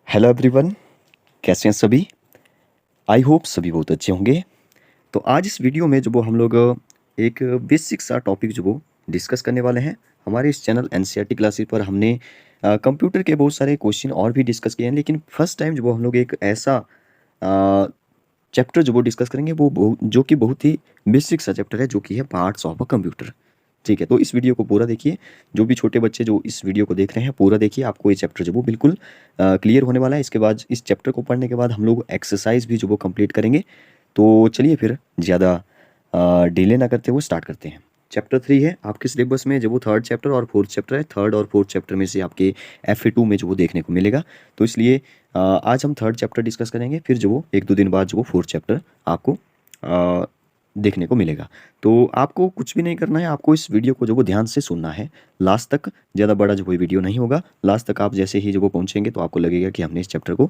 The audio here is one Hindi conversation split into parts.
हेलो एवरीवन, कैसे हैं सभी। आई होप सभी बहुत अच्छे होंगे। तो आज इस वीडियो में जो वो हम लोग एक बेसिक सा टॉपिक जो वो डिस्कस करने वाले हैं। हमारे इस चैनल एनसीईआरटी क्लासेस पर हमने कंप्यूटर के बहुत सारे क्वेश्चन और भी डिस्कस किए हैं, लेकिन फर्स्ट टाइम जो वो हम लोग एक ऐसा चैप्टर जो वो डिस्कस करेंगे जो कि बहुत ही बेसिक सा चैप्टर है, जो कि है पार्ट्स ऑफ अ कंप्यूटर। ठीक है, तो इस वीडियो को पूरा देखिए। जो भी छोटे बच्चे जो इस वीडियो को देख रहे हैं पूरा देखिए, आपको ये चैप्टर जो वो बिल्कुल क्लियर होने वाला है। इसके बाद इस चैप्टर को पढ़ने के बाद हम लोग एक्सरसाइज भी जो वो कंप्लीट करेंगे। तो चलिए फिर ज़्यादा डिले ना करते हुए स्टार्ट करते हैं। चैप्टर 3 है आपके सिलेबस में, जो वो थर्ड चैप्टर और फोर्थ चैप्टर है। थर्ड और फोर्थ चैप्टर में से आपके FA2 में जो वो देखने को मिलेगा। तो इसलिए आज हम थर्ड चैप्टर डिस्कस करेंगे, फिर जो वो एक दो दिन बाद जो वो फोर्थ चैप्टर आपको देखने को मिलेगा। तो आपको कुछ भी नहीं करना है, आपको इस वीडियो को जो वो ध्यान से सुनना है लास्ट तक। ज़्यादा बड़ा जो कोई वीडियो नहीं होगा। लास्ट तक आप जैसे ही जो वो पहुँचेंगे तो आपको लगेगा कि हमने इस चैप्टर को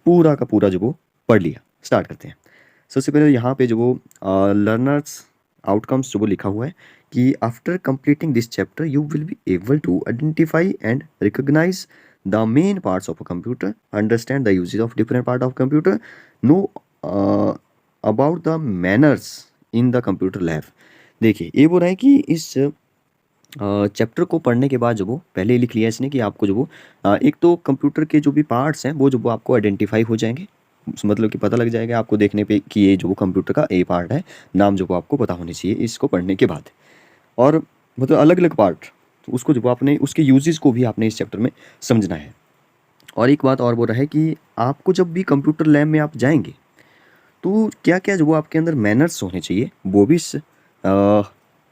पूरा का पूरा जो वो पढ़ लिया। स्टार्ट करते हैं। सबसे पहले यहाँ पे जो वो लर्नर्स आउटकम्स जो वो लिखा हुआ है कि after completing this chapter you will be able to identify and recognise the main parts of a computer, understand the usage of different part of computer, know about the manners in the computer lab. देखिए ये बोल रहा है कि इस चैप्टर को पढ़ने के बाद जो वो पहले ही लिख लिया इसने कि आपको जो वो एक तो कंप्यूटर के जो भी पार्ट्स हैं वो जो वो आपको आइडेंटिफाई हो जाएंगे। मतलब कि पता लग जाएगा आपको देखने पे कि ये जो वो कंप्यूटर का ए पार्ट है। नाम जो वो आपको पता होने चाहिए इसको पढ़ने के बाद। और मतलब अलग अलग पार्ट, तो उसको जो वो आपने उसके यूजेस को भी आपने इस चैप्टर में समझना है। और एक बात और बोल रहा है कि आपको जब भी कंप्यूटर लैब में आप जाएंगे तो क्या क्या जो वो आपके अंदर मैनर्स होने चाहिए वो भी इस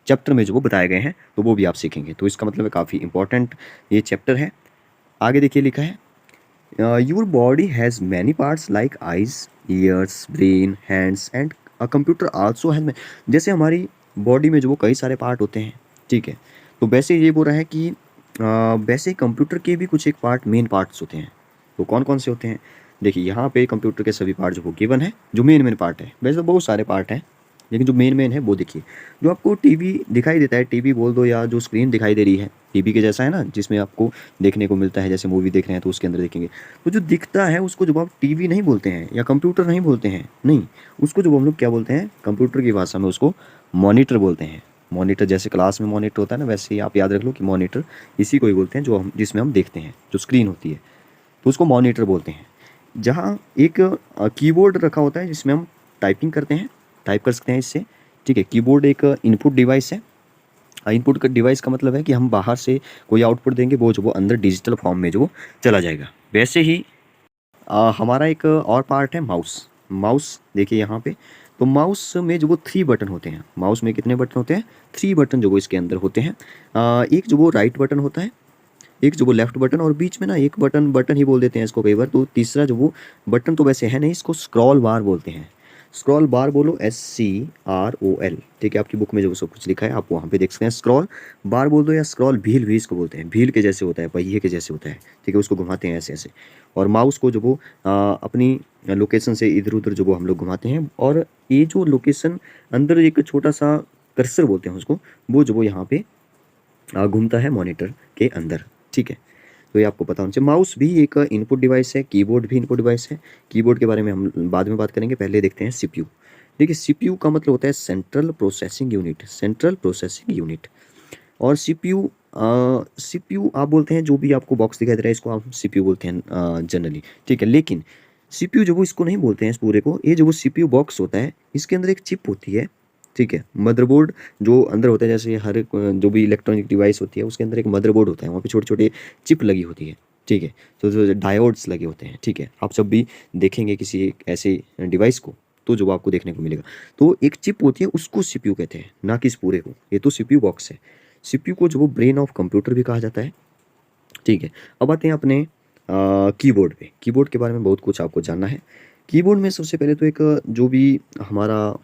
चैप्टर में जो वो बताए गए हैं, तो वो भी आप सीखेंगे। तो इसका मतलब है काफ़ी इंपॉर्टेंट ये चैप्टर है। आगे देखिए लिखा है your body has many parts like eyes, years, brain, hands and a computer also has. जैसे बॉडी में जो वो कई सारे पार्ट होते हैं, ठीक है। तो वैसे ये बोल रहा है कि वैसे कंप्यूटर के भी कुछ एक पार्ट मेन पार्ट्स होते हैं। तो कौन कौन से होते हैं? देखिए यहाँ पे कंप्यूटर के सभी पार्ट जो वो गिवन है, जो मेन मेन पार्ट है। वैसे तो बहुत सारे पार्ट हैं, लेकिन जो मेन मेन है वो देखिए। जो आपको टीवी दिखाई देता है, टीवी बोल दो या जो स्क्रीन दिखाई दे रही है टीवी के जैसा है ना, जिसमें आपको देखने को मिलता है, जैसे मूवी देख रहे हैं तो उसके अंदर देखेंगे। तो जो दिखता है उसको जब आप टीवी नहीं बोलते हैं या कंप्यूटर नहीं बोलते हैं, नहीं, उसको जो हम लोग क्या बोलते हैं कंप्यूटर की भाषा में, उसको मॉनिटर बोलते हैं। मॉनिटर जैसे क्लास में मॉनिटर होता है ना, वैसे ही आप याद रख लो कि मॉनिटर इसी को ही बोलते हैं, जो हम जिसमें हम देखते हैं, जो स्क्रीन होती है, तो उसको मॉनिटर बोलते हैं। जहाँ एक कीबोर्ड रखा होता है जिसमें हम टाइपिंग करते हैं, टाइप कर सकते हैं इससे, ठीक है। कीबोर्ड एक इनपुट डिवाइस है। इनपुट का डिवाइस का मतलब है कि हम बाहर से कोई आउटपुट देंगे, वो जो वो अंदर डिजिटल फॉर्म में जो चला जाएगा। वैसे ही हमारा एक और पार्ट है माउस। माउस देखिए यहाँ पे, तो माउस में जो वो 3 बटन होते हैं। माउस में कितने बटन होते हैं? 3 बटन जो वो इसके अंदर होते हैं। एक जो वो राइट बटन होता है, एक जो वो लेफ्ट बटन, और बीच में ना एक बटन बटन ही बोल देते हैं इसको कई बार। तो तीसरा जो वो बटन तो वैसे है नहीं, इसको स्क्रॉल बार बोलते हैं। स्क्रॉल बार बोलो, SCROL, ठीक है। आपकी बुक में जो सब कुछ लिखा है आप वहाँ पे देख सकते हैं। स्क्रॉल बार बोल दो या स्क्रॉल व्हील भी इसको बोलते हैं। व्हील के जैसे होता है, पहिए के जैसे होता है, ठीक है। उसको घुमाते हैं ऐसे ऐसे। और माउस को जो वो अपनी लोकेशन से इधर उधर जो वो हम लोग घुमाते हैं। और ये जो लोकेशन अंदर एक छोटा सा कर्सर बोलते हैं उसको, वो जो वो यहाँ पे घूमता है मॉनिटर के अंदर, ठीक है। तो ये आपको पता होना चाहिए। माउस भी एक इनपुट डिवाइस है, कीबोर्ड भी इनपुट डिवाइस है। कीबोर्ड के बारे में हम बाद में बात करेंगे, पहले देखते हैं CPU। देखिए CPU का मतलब होता है central processing unit, central processing unit. और CPU आप बोलते हैं, जो भी आपको बॉक्स दिखाई दे रहा है इसको आप CPU बोलते हैं जनरली, ठीक है। लेकिन CPU जो वो इसको नहीं बोलते हैं इस पूरे को। ये जो वो CPU बॉक्स होता है, इसके अंदर एक चिप होती है, ठीक है। मदरबोर्ड जो अंदर होता है, जैसे हर एक जो भी इलेक्ट्रॉनिक डिवाइस होती है उसके अंदर एक मदरबोर्ड होता है, वहाँ पे छोटे छोटे चिप लगी होती है, ठीक है। तो जो डायोड्स लगे होते हैं, ठीक है। आप जब भी देखेंगे किसी एक ऐसे डिवाइस को, तो जो आपको देखने को मिलेगा, तो एक चिप होती है, उसको CPU कहते हैं, ना कि इस पूरे को। ये तो CPU बॉक्स है। CPU को जो वो ब्रेन ऑफ कंप्यूटर भी कहा जाता है, ठीक है। अब आते हैं अपने कीबोर्ड पे। कीबोर्ड के बारे में बहुत कुछ आपको जानना है। कीबोर्ड में सबसे पहले तो एक जो भी हमारा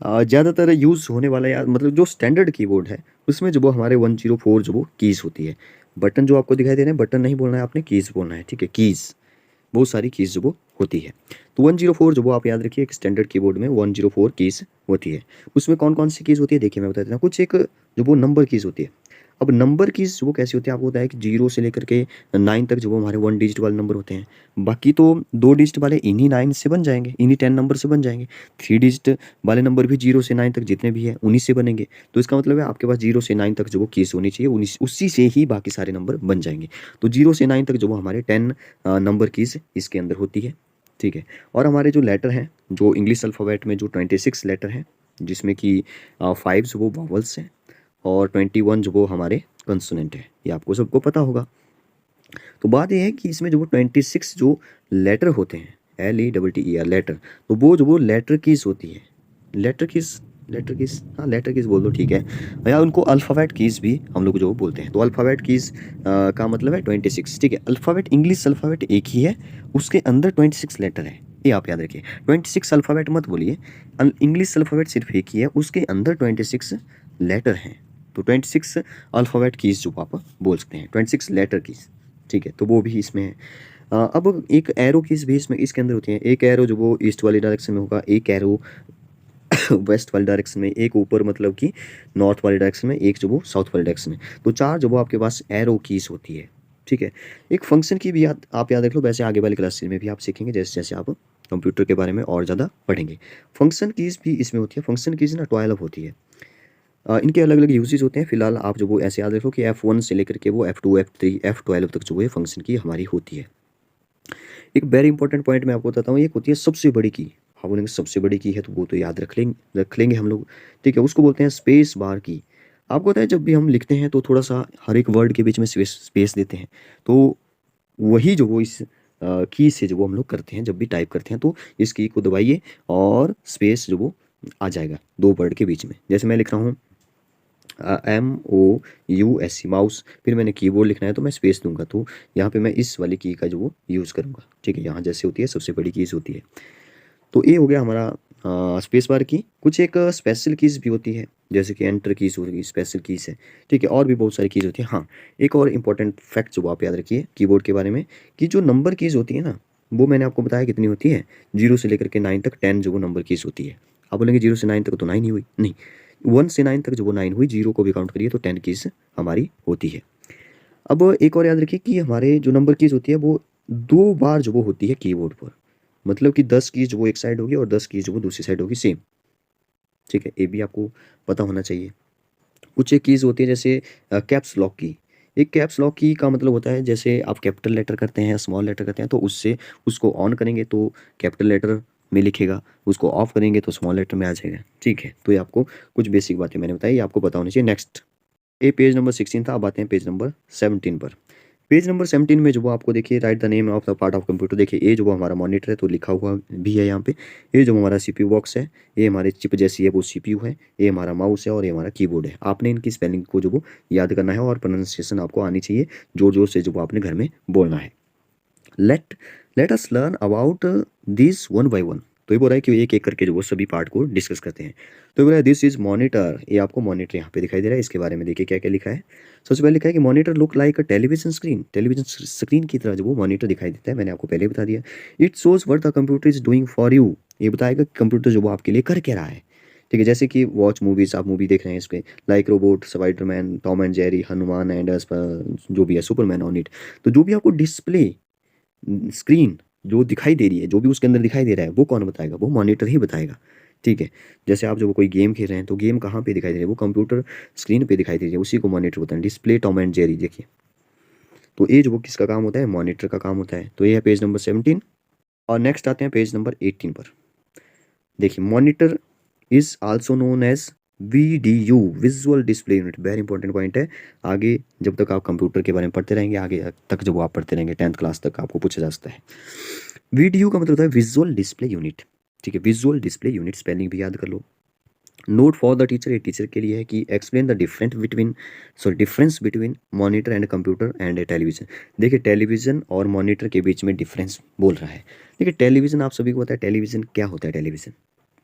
ज़्यादातर यूज़ होने वाला, या मतलब जो स्टैंडर्ड कीबोर्ड है, उसमें जो वो हमारे 104 जो वो कीज़ होती है। बटन जो आपको दिखाई दे रहे हैं, बटन नहीं बोलना है आपने, कीज़ बोलना है, ठीक है। कीज़, बहुत सारी कीज़ जो वो होती है। तो 104 जो वो आप याद रखिए, एक स्टैंडर्ड कीबोर्ड में 104 कीज़ होती है। उसमें कौन कौन सी कीज़ होती है देखिए मैं बता देता हूँ। कुछ एक जो वो नंबर कीज़ होती है। अब नंबर कीज़ वो कैसी होती है, आपको पता है कि 0 से लेकर के 9 तक जो वो हमारे 1 डिजिट वाले नंबर होते हैं। बाकी तो 2 डिजिट वाले इन्हीं 9 से बन जाएँगे, इन्हीं 10 नंबर से बन जाएँगे। 3 डिजिट वाले नंबर भी 0 से 9 तक जितने भी हैं उन्हीं से बनेंगे। तो इसका मतलब है आपके पास 0 से 9 तक जो वो कीज़ होनी चाहिए, उसी से ही बाकी सारे नंबर बन जाएँगे। तो 0 से 9 तक जो वो हमारे 10 नंबर कीज़ इसके अंदर होती है, ठीक है। और हमारे जो लेटर हैं, जो इंग्लिश अल्फ़ाबेट में जो 26 लेटर हैं, जिसमें कि 5 जो वो वॉवल्स हैं और 21 जो वो हमारे कंसोनेंट है, ये आपको सबको पता होगा। तो बात ये है कि इसमें जो वो 26 जो लेटर होते हैं, LETTER लेटर, तो वो जो वो लेटर कीज़ होती है, लेटर कीज़, हाँ लेटर कीज़ बोल दो, ठीक है। या उनको अल्फ़ाबेट कीज़ भी हम लोग जो बोलते हैं। तो अल्फ़ाबेट कीज़ का मतलब है 26, ठीक है। अल्फ़ाबेट, इंग्लिश अल्फ़ाबेट एक ही है, उसके अंदर 26 लेटर है, ये आप याद रखिए। 26 अल्फ़ाबेट मत बोलिए, इंग्लिश अल्फ़ाबेट सिर्फ एक ही है, उसके अंदर 26 लेटर हैं। तो 26 अल्फ़ाबेट कीज़ जो आप बोल सकते हैं, 26 लेटर कीज़, ठीक है। तो वो भी इसमें है। अब एक एरो कीज़ भी इसमें इसके अंदर होती है। एक एरो जो वो ईस्ट वाली डायरेक्शन में होगा, एक एरो वेस्ट वाली डायरेक्शन में, एक ऊपर मतलब कि नॉर्थ वाली डायरेक्शन में, एक जो वो साउथ वाली डायरेक्शन में। तो 4 जो वो आपके पास एरो कीज़ होती है, ठीक है। एक फंक्शन की भी आप याद रख लो, वैसे आगे वाली क्लासेस में भी आप सीखेंगे जैसे जैसे आप कंप्यूटर के बारे में और ज़्यादा पढ़ेंगे। फंक्शन कीज़ भी इसमें होती है। फंक्शन कीज़ ना 12 होती है। इनके अलग अलग यूजेस होते हैं। फिलहाल आप जो वो ऐसे याद रखो कि F1 से लेकर के वो F2, F3, F12 तक जो वो फंक्शन की हमारी होती है। एक वेरी इंपॉर्टेंट पॉइंट मैं आपको बताता हूँ, एक होती है सबसे बड़ी की। आप बोलेंगे सबसे बड़ी की है तो वो तो याद रख लेंगे हम लोग, ठीक है। उसको बोलते हैं स्पेस बार की। आपको पता है जब भी हम लिखते हैं तो थोड़ा सा हर एक वर्ड के बीच में स्पेस देते हैं, तो वही जो वो इस की से जो वो हम लोग करते हैं, जब भी टाइप करते हैं तो इस की को दबाइए और स्पेस जो वो आ जाएगा 2 वर्ड के बीच में। जैसे मैं लिख रहा हूँ MOUS, माउस, फिर मैंने कीबोर्ड लिखना है तो मैं स्पेस दूंगा, तो यहाँ पे मैं इस वाली की का जो वो यूज़ करूँगा, ठीक है। यहाँ जैसे होती है सबसे बड़ी कीज़ होती है। तो ये हो गया हमारा स्पेस बार की। कुछ एक स्पेशल कीज़ भी होती है, जैसे कि एंटर कीज़ होगी, स्पेशल कीज़ है, ठीक है। और भी बहुत सारी कीज़ होती है। हाँ, एक और इम्पॉर्टेंट फैक्ट जो आप याद रखिए कीबोर्ड के बारे में, कि जो नंबर कीज़ होती है ना, वो मैंने आपको बताया कितनी होती है, 0 से लेकर के 9 तक 10 जो वो नंबर कीज़ होती है। आप बोलेंगे 0 से 9 तक तो 9 ही हुई, नहीं, 1 से 9 तक जो वो 9 हुई, 0 को भी काउंट करिए तो 10 कीज़ हमारी होती है। अब एक और याद रखिए कि हमारे जो नंबर कीज़ होती है वो 2 बार जो वो होती है कीबोर्ड पर, मतलब कि 10 कीज़ जो वो एक साइड होगी और 10 कीज़ जो वो दूसरी साइड होगी, सेम, ठीक है। ये भी आपको पता होना चाहिए। कुछ एक कीज़ होती है जैसे कैप्स लॉक की। एक कैप्स लॉक की का मतलब होता है जैसे आप कैपिटल लेटर करते हैं, स्मॉल लेटर करते हैं, तो उससे उसको ऑन करेंगे तो कैपिटल लेटर में लिखेगा, उसको ऑफ करेंगे तो स्मॉल लेटर में आ जाएगा, ठीक है। तो ये आपको कुछ बेसिक बातें मैंने बताई, ये आपको पता होनी चाहिए। नेक्स्ट, ये पेज नंबर 16 था, अब आते हैं पेज नंबर 17 पर। पेज नंबर 17 में जो वो आपको देखिए, right the name of the part of computer, देखिए ये जो वो हमारा मॉनिटर है तो लिखा हुआ भी है यहाँ पे। ये जो हमारा सीपीयू बॉक्स है, ये हमारे चिप जैसी है वो सीपीयू है, ये हमारा माउस है और ये हमारा कीबोर्ड है। आपने इनकी स्पेलिंग को जो वो याद करना है और प्रोनाउंसिएशन आपको आनी चाहिए, जोर जोर से जो वो आपने घर में बोलना है। Let let us learn about this one by one. तो ये बोल रहा है कि एक एक करके जो वो सभी पार्ट को डिस्कस करते हैं। तो ये बोल रहा है दिस इज मॉनिटर, ये आपको मॉनिटर यहाँ पे दिखाई दे रहा है। इसके बारे में देखिए क्या क्या लिखा है। सबसे पहले लिखा है कि monitor look like a television screen, television screen की तरह जो वो मॉनिटर दिखाई देता है, मैंने आपको पहले ही बता दिया। It shows what the computer is doing for you, ये बताएगा कि कंप्यूटर जो वो आपके लिए कर क्या रहा है, ठीक है। जैसे कि वॉच मूवीज, आप मूवी देख रहे हैं इस पे, like robot, Spiderman, Tom and Jerry, Hanuman and जो भी है सुपरमैन ऑन इट। तो जो भी आपको डिस्प्ले स्क्रीन जो दिखाई दे रही है, जो भी उसके अंदर दिखाई दे रहा है, वो कौन बताएगा, वो मॉनिटर ही बताएगा, ठीक है। जैसे आप जब कोई गेम खेल रहे हैं तो गेम कहाँ पे दिखाई दे रही है, वो कंप्यूटर स्क्रीन पे दिखाई दे रही है, उसी को मॉनिटर बोलते हैं। डिस्प्ले टॉम एंड जेरी देखिए, तो ये जो वो किसका काम होता है, मॉनिटर का काम होता है। तो ये है पेज नंबर 17। और नेक्स्ट आते हैं पेज नंबर 18 पर। देखिए monitor is also known as VDU, visual display unit, very important point है। आगे जब तक आप कंप्यूटर के बारे में पढ़ते रहेंगे, आगे तक जब आप पढ़ते रहेंगे 10th क्लास तक आपको पूछा जा सकता है। VDU का मतलब होता है विजुअल डिस्प्ले यूनिट, ठीक है। विजुअल डिस्प्ले यूनिट स्पेलिंग भी याद कर लो। नोट फॉर द टीचर, ये टीचर के लिए है कि explain the difference between monitor and computer and television. देखिए टेलीविजन और मॉनिटर के बीच में डिफरेंस बोल रहा है। देखिए टेलीविजन आप सभी को पता है, टेलीविजन क्या होता है। टेलीविजन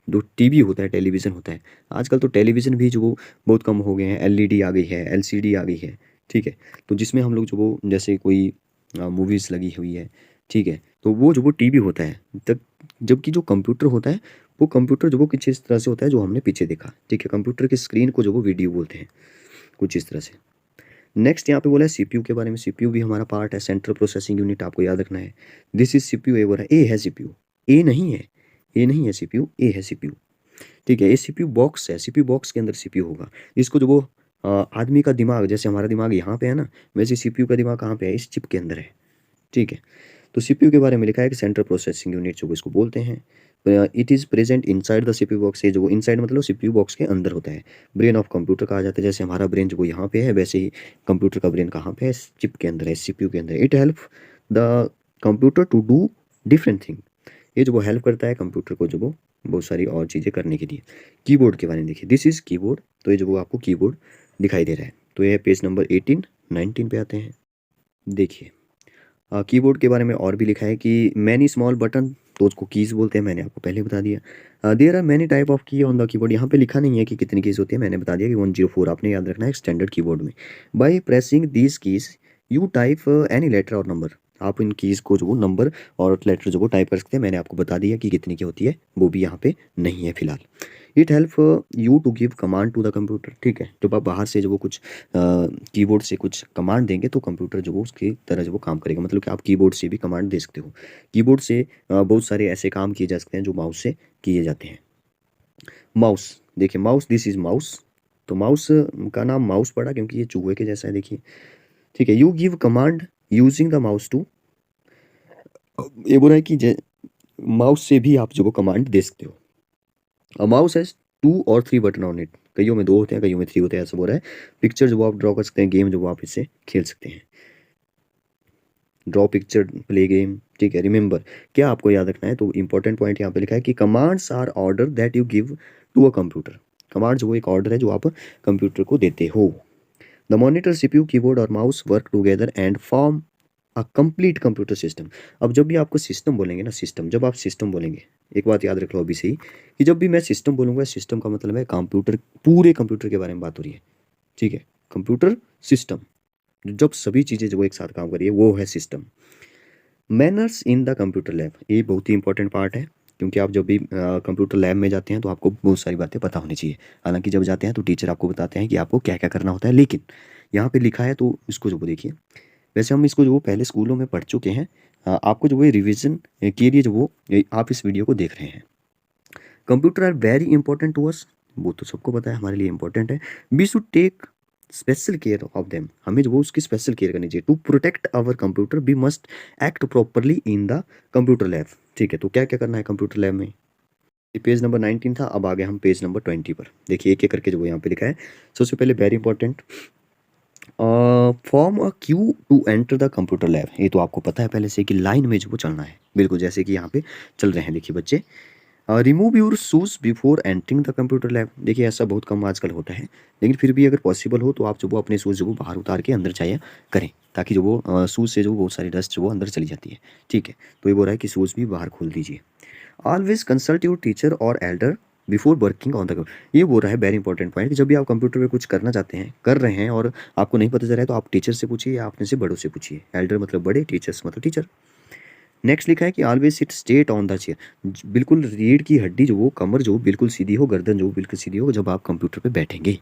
जो टीवी होता है, टेलीविज़न होता है। आजकल तो टेलीविज़न भी जो वो बहुत कम हो गए हैं, एलईडी आ गई है, एलसीडी आ गई है, ठीक है। तो जिसमें हम लोग जो वो जैसे कोई मूवीज़ लगी हुई है, ठीक है, तो वो जो वो टीवी होता है तब, जबकि जो कंप्यूटर होता है, वो कंप्यूटर जो वो कुछ इस तरह से होता है जो हमने पीछे देखा, ठीक है। कंप्यूटर की स्क्रीन को जो वो वीडियो बोलते हैं, कुछ इस तरह से। नेक्स्ट यहाँ पे बोला है सीपीयू के बारे में। सीपीयू भी हमारा पार्ट है, सेंट्रल प्रोसेसिंग यूनिट, आपको याद रखना है। दिस इज सीपीयू, ए बोल रहा है, ए है सीपीयू, ए नहीं है, ए नहीं है सीपीयू, ए है सीपीयू, ठीक है। ये सीपीयू बॉक्स है, सीपीयू बॉक्स के अंदर सीपीयू होगा। इसको जो वो आदमी का दिमाग, जैसे हमारा दिमाग यहाँ पे है ना, वैसे सीपीयू का दिमाग कहाँ पे है, इस चिप के अंदर है, ठीक है। तो सीपीयू के बारे में लिखा है कि सेंट्रल प्रोसेसिंग यूनिट जो इसको बोलते हैं। It is present inside the CPU box, ये जो इनसाइड मतलब सीपीयू बॉक्स के अंदर होता है। ब्रेन ऑफ कंप्यूटर कहा जाता है, जैसे हमारा ब्रेन जो यहाँ पे है, वैसे ही कंप्यूटर का ब्रेन कहाँ पे है, चिप के अंदर है, सीपीयू के अंदर। It help the computer to do different thing, ये जो वो हेल्प करता है कंप्यूटर को जो वो बहुत सारी और चीज़ें करने के लिए। कीबोर्ड के बारे में देखिए, दिस इज़ कीबोर्ड, तो ये जो वो आपको कीबोर्ड दिखाई दे रहा है। तो ये पेज नंबर 18 19 पे आते हैं। देखिए कीबोर्ड के बारे में और भी लिखा है कि मैनी स्मॉल बटन, तो उसको कीज़ बोलते हैं, मैंने आपको पहले बता दिया। There are many type of key on the keyboard, यहाँ पे लिखा नहीं है कि कितनी कीज़ होती है, मैंने बता दिया कि 104 आपने याद रखना है स्टैंडर्ड कीबोर्ड में। By pressing these keys you type any letter और नंबर, आप इन कीज़ को जो वो नंबर और लेटर जो वो टाइप कर सकते हैं, मैंने आपको बता दिया कि कितनी की होती है, वो भी यहाँ पे नहीं है फिलहाल। It help you to give command to the computer, ठीक है। जब आप बाहर से जो वो कुछ कीबोर्ड से कुछ कमांड देंगे तो कंप्यूटर जो वो उसकी तरह जो वो काम करेगा, मतलब कि आप कीबोर्ड से भी कमांड दे सकते हो। कीबोर्ड से बहुत सारे ऐसे काम किए जा सकते हैं जो माउस से किए जाते हैं। माउस, देखिए माउस, दिस इज माउस, तो माउस का नाम माउस पड़ा क्योंकि ये चूहे के जैसा है, देखिए, ठीक है। You give command using the mouse to, ये बोल रहा है कि माउस से भी आप जो वो कमांड दे सकते हो। अ माउस हैज 2 और 3 बटन ऑन इट, कईयों में 2 होते हैं, कईयों में 3 होते हैं, ऐसा बोल रहा है। पिक्चर जो आप ड्रॉ कर सकते हैं, गेम जो आप इससे खेल सकते हैं, ड्रॉ पिक्चर, प्ले गेम, ठीक है। रिमेंबर, क्या आपको याद रखना है, तो इंपॉर्टेंट पॉइंट यहाँ पे लिखा है कि commands are order that you give to a computer, commands वो एक ऑर्डर है जो आप कंप्यूटर को देते हो। द मॉनिटर, सीपीयू, कीबोर्ड और mouse work together and form a complete computer system. अब जब भी आपको सिस्टम बोलेंगे ना, सिस्टम, जब आप सिस्टम बोलेंगे, एक बात याद रख लो अभी से ही, कि जब भी मैं सिस्टम बोलूँगा, सिस्टम का मतलब है कंप्यूटर, पूरे कंप्यूटर के बारे में बात हो रही है, ठीक है। कंप्यूटर सिस्टम, जब सभी चीज़ें जो एक साथ काम कर रही है वो है system. Manners in the computer lab, ये बहुत ही इंपॉर्टेंट पार्ट है, क्योंकि आप जब भी कंप्यूटर लैब में जाते हैं तो आपको बहुत सारी बातें पता होनी चाहिए। हालांकि जब जाते हैं तो टीचर आपको बताते हैं कि आपको क्या क्या करना होता है, लेकिन यहाँ पे लिखा है तो इसको जो वो देखिए, वैसे हम इसको जो वो पहले स्कूलों में पढ़ चुके हैं, आपको जो वो रिवीजन के लिए जो वो आप इस वीडियो को देख रहे हैं। Computer are very important to us, वो तो सबको पता है हमारे लिए इंपॉर्टेंट है। We should take special care of them, हमें जो वो उसकी स्पेशल केयर करनी चाहिए। To protect our computer we must act properly in the computer lab, ठीक है। तो क्या क्या करना है कंप्यूटर लैब में, ये पेज नंबर 19 था, अब आ गए हम पेज नंबर 20 पर। देखिए एक एक करके जो वो यहाँ पे लिखा है। सबसे पहले very important, form a queue to enter the computer lab, ये तो आपको पता है पहले से कि लाइन में जो वो चलना है, बिल्कुल जैसे कि यहाँ पे चल रहे हैं, देखिए बच्चे। Remove your shoes before entering the computer lab, देखिए ऐसा बहुत कम आजकल होता है, लेकिन फिर भी अगर पॉसिबल हो तो आप जो वो अपने शूज़ जो वो बाहर उतार के अंदर जाया करें, ताकि जो वो शूज़ से जो बहुत सारी डस्ट जो वो अंदर चली जाती है, ठीक है। तो ये बोल रहा है कि शूज़ भी बाहर खोल दीजिए। ऑलवेज कंसल्ट योर टीचर और Elder before working on the computer, ये बोल रहा है वेरी इंपॉर्टेंट पॉइंट, कि जब भी आप कंप्यूटर पे कुछ करना चाहते हैं, कर रहे हैं और आपको नहीं पता चल रहा है, तो आप टीचर से पूछिए या अपने से बड़ों से पूछिए। एल्डर मतलब बड़े, टीचर्स मतलब टीचर। नेक्स्ट लिखा है कि always seat straight on the chair, बिल्कुल रीढ़ की हड्डी जो वो, कमर जो बिल्कुल सीधी हो, गर्दन जो बिल्कुल सीधी हो जब आप कंप्यूटर पे बैठेंगे।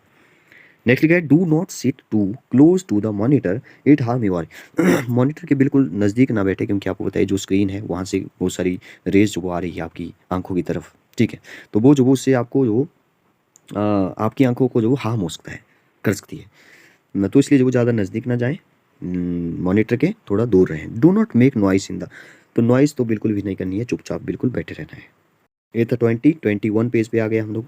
नेक्स्ट लिखा है do not sit too close to the monitor, it harm your monitor के बिल्कुल नज़दीक ना बैठे, क्योंकि आपको पता है जो स्क्रीन है वहाँ से बहुत सारी रेज जो वो आ रही है आपकी आंखों की तरफ, ठीक है। तो वो जो वो उससे आपको जो आपकी आंखों को जो हार्म हो सकता है, कर सकती है न, तो इसलिए जो वो ज़्यादा नज़दीक ना जाए, मॉनिटर के थोड़ा दूर रहें। Do not make noise in the, तो नॉइस तो बिल्कुल भी नहीं करनी है, चुपचाप बिल्कुल बैठे रहना है। ये था 21 पेज पे आ गए हम लोग।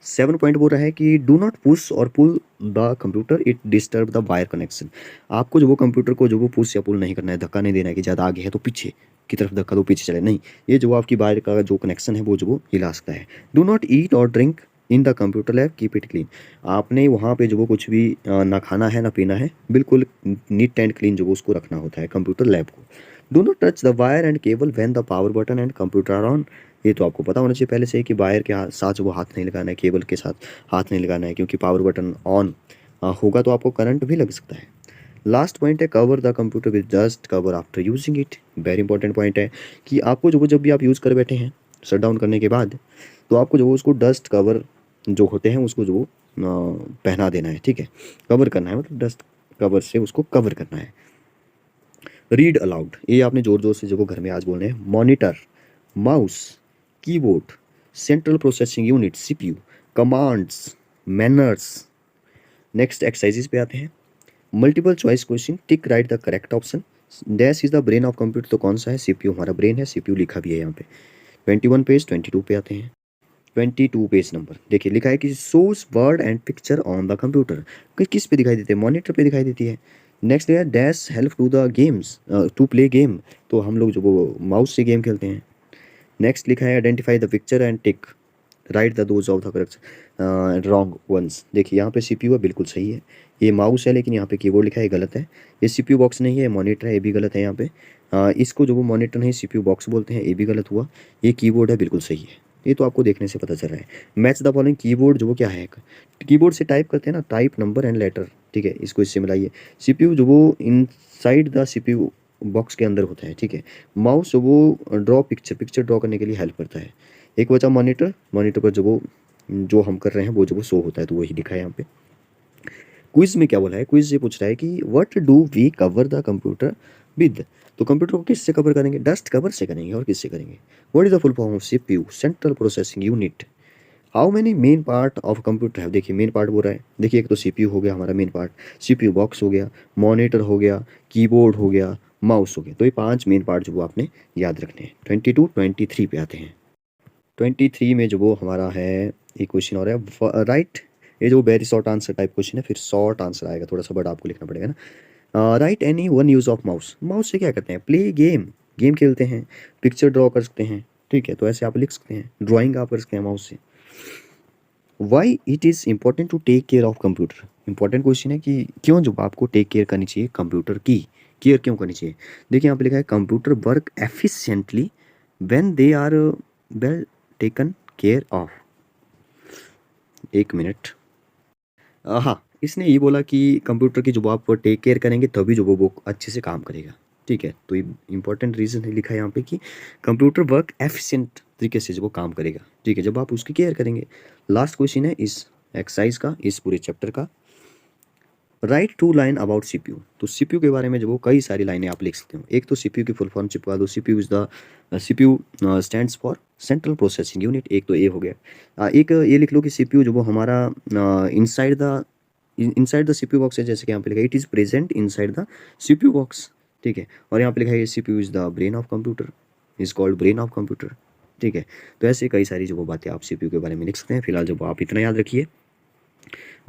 7 पॉइंट बोल रहा है कि do not push or pull the computer, it disturb the wire connection, आपको जो वो कंप्यूटर को जो वो पुश या पुल नहीं करना है, धक्का नहीं देना है कि ज़्यादा आगे है तो पीछे की तरफ धक्का दो पीछे चले, नहीं, ये जो आपकी वायर का जो कनेक्शन है वो जो वो हिला सकता है। डू नॉट ईट और drink in the computer lab, keep it clean, आपने वहाँ पे जो वो कुछ भी ना खाना है ना पीना है, बिल्कुल नीट एंड क्लीन जो वो उसको रखना होता है कंप्यूटर लैब को। Do not touch the wire and cable when the power button and computer are on, ये तो आपको पता होना चाहिए पहले से कि वायर के साथ वो हाथ नहीं लगाना है, केबल के साथ हाथ नहीं लगाना है, क्योंकि पावर बटन ऑन होगा तो आपको करंट भी लग सकता है। लास्ट पॉइंट है cover the computer with dust cover after using it, very important point है कि आपको जो वो जब भी आप यूज़ कर बैठे हैं शट डाउन करने के बाद, तो आपको जो वो उसको डस्ट कवर जो होते हैं उसको जो पहना देना है, ठीक है। कवर करना है मतलब डस्ट कवर से उसको कवर करना है। रीड अलाउड, ये आपने जोर जोर से जो घर में आज बोलने हैं। Monitor, mouse, keyboard, central processing unit CPU, commands, manners. Next exercises पे आते हैं। Multiple choice question, tick right the correct option. Dash is the brain of computer, तो कौन सा है? सीपीयू हमारा ब्रेन है, सीपीयू लिखा भी है यहाँ पे। 21 पेज 22 पे आते हैं। 22 पेज नंबर देखिए, लिखा है कि source word and picture on the computer, किस पे दिखाई देते हैं? मॉनिटर पे दिखाई देती है। नेक्स्ट है dash help to the games, to play game, तो हम लोग जो वो माउस से गेम खेलते हैं। नेक्स्ट लिखा है identify the picture and tick right the those of the correct wrong ones. देखिए यहाँ पे सीपीयू है, बिल्कुल सही है। ये माउस है, लेकिन यहाँ पे कीबोर्ड लिखा है, गलत है। ये सीपीयू बॉक्स नहीं है, मॉनिटर है, ये भी गलत है यहाँ पे। इसको जो वो मॉनिटर नहीं सीपीयू बॉक्स बोलते हैं, ये भी गलत हुआ। ये कीबोर्ड है, बिल्कुल सही है। ये तो आपको देखने से पता चल रहा है। मैच द फॉलोइंग, कीबोर्ड जो वो क्या है? कीबोर्ड से टाइप करते हैं ना, टाइप नंबर एंड लेटर, ठीक है, इसको इससे मिलाइए। सीपीयू जो वो इनसाइड द सीपीयू बॉक्स के अंदर होता है, ठीक है। माउस जो वो ड्रॉ पिक्चर ड्रॉ करने के लिए हेल्प करता है। एक बचा मॉनिटर, मॉनिटर पर जो हम कर रहे हैं वो शो होता है, तो वही लिखा है यहाँ पे। क्विज में क्या बोला है? क्विज ये पूछ रहा है कि what do we cover the computer with, तो कंप्यूटर को किससे कवर करेंगे? डस्ट कवर से करेंगे, और किससे करेंगे? What is the full form of CPU, central processing unit. How many main part of computer है? देखिए मेन पार्ट बोल रहा है, देखिए एक तो सीपीयू हो गया हमारा मेन पार्ट, सीपीयू बॉक्स हो गया, मॉनिटर हो गया, कीबोर्ड हो गया, माउस हो गया। तो ये 5 मेन पार्ट जो वो आपने याद रखने हैं। 22 23 पे आते हैं। 23 में जो वो हमारा है, एक क्वेश्चन और है राइट। ये जो very short answer type question है, फिर शॉर्ट आंसर आएगा, थोड़ा सा बड़ा आपको लिखना पड़ेगा ना। Right any one use of mouse, mouse से क्या करते हैं? प्ले गेम, गेम खेलते हैं, पिक्चर ड्रॉ कर सकते हैं, ठीक है, तो ऐसे आप लिख सकते हैं, ड्राइंग आप कर सकते हैं माउस से। Why it is important to take care of computer, important question है कि क्यों जो आपको टेक केयर करनी चाहिए कंप्यूटर की, केयर क्यों करनी चाहिए? देखिए यहाँ पे लिखा है computer work efficiently when they are well taken care of. एक मिनट, हाँ, इसने ये बोला कि कंप्यूटर की जो आप टेक केयर करेंगे तभी जो वो अच्छे से काम करेगा, ठीक है। तो ये इंपॉर्टेंट रीज़न है लिखा है यहाँ पे कि कंप्यूटर वर्क एफिशिएंट तरीके से जो वो काम करेगा, ठीक है, जब आप उसकी केयर करेंगे। लास्ट क्वेश्चन है इस एक्सरसाइज का, इस पूरे चैप्टर का। राइट 2 लाइन अबाउट सीपीयू, तो सीपीयू के बारे में जो वो कई सारी लाइनें आप लिख सकते हो। एक तो सीपीयू की फुल फॉर्म चिपका दो, CPU is the CPU stands for central processing unit, एक तो ये हो गया। एक ये लिख लो कि सीपीयू जो वो हमारा इनसाइड द सीपीयू बॉक्स है, जैसे कि यहाँ पे लिखा है it is present inside the CPU box, ठीक है। और यहाँ पे लिखा है CPU is the brain of computer, is called brain of computer, ठीक है। तो ऐसे कई सारी जो वो बातें आप सीपीयू के बारे में लिख सकते हैं। फिलहाल जब आप इतना याद रखिए।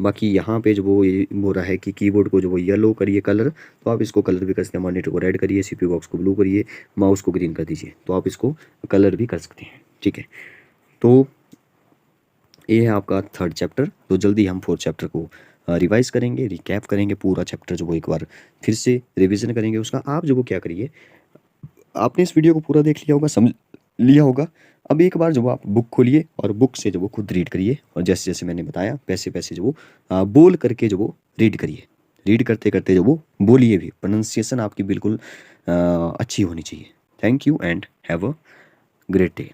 बाकी यहाँ पे जो वो ये बोल रहा है कि कीबोर्ड को जो वो येलो करिए कलर, तो आप इसको कलर भी कर सकते हैं। मॉनिटर को रेड करिए, सीपीयू बॉक्स को ब्लू करिए, माउस को ग्रीन कर दीजिए, तो आप इसको कलर भी कर सकते हैं, ठीक है। तो ये है आपका 3rd चैप्टर। तो जल्दी हम 4th चैप्टर को रिवाइज करेंगे, रिकैप करेंगे पूरा चैप्टर जो वो एक बार फिर से रिविजन करेंगे उसका। आप जो वो क्या करिए, आपने इस वीडियो को पूरा देख लिया होगा, समझ लिया होगा। अब एक बार जो वो आप बुक खोलिए और बुक से जो वो खुद रीड करिए, और जैसे जैसे मैंने बताया वैसे वैसे जो वो बोल करके जो वो रीड करिए। रीड करते करते जो वो बोलिए भी, प्रोनाउंसिएशन आपकी बिल्कुल अच्छी होनी चाहिए। Thank you and have a great day.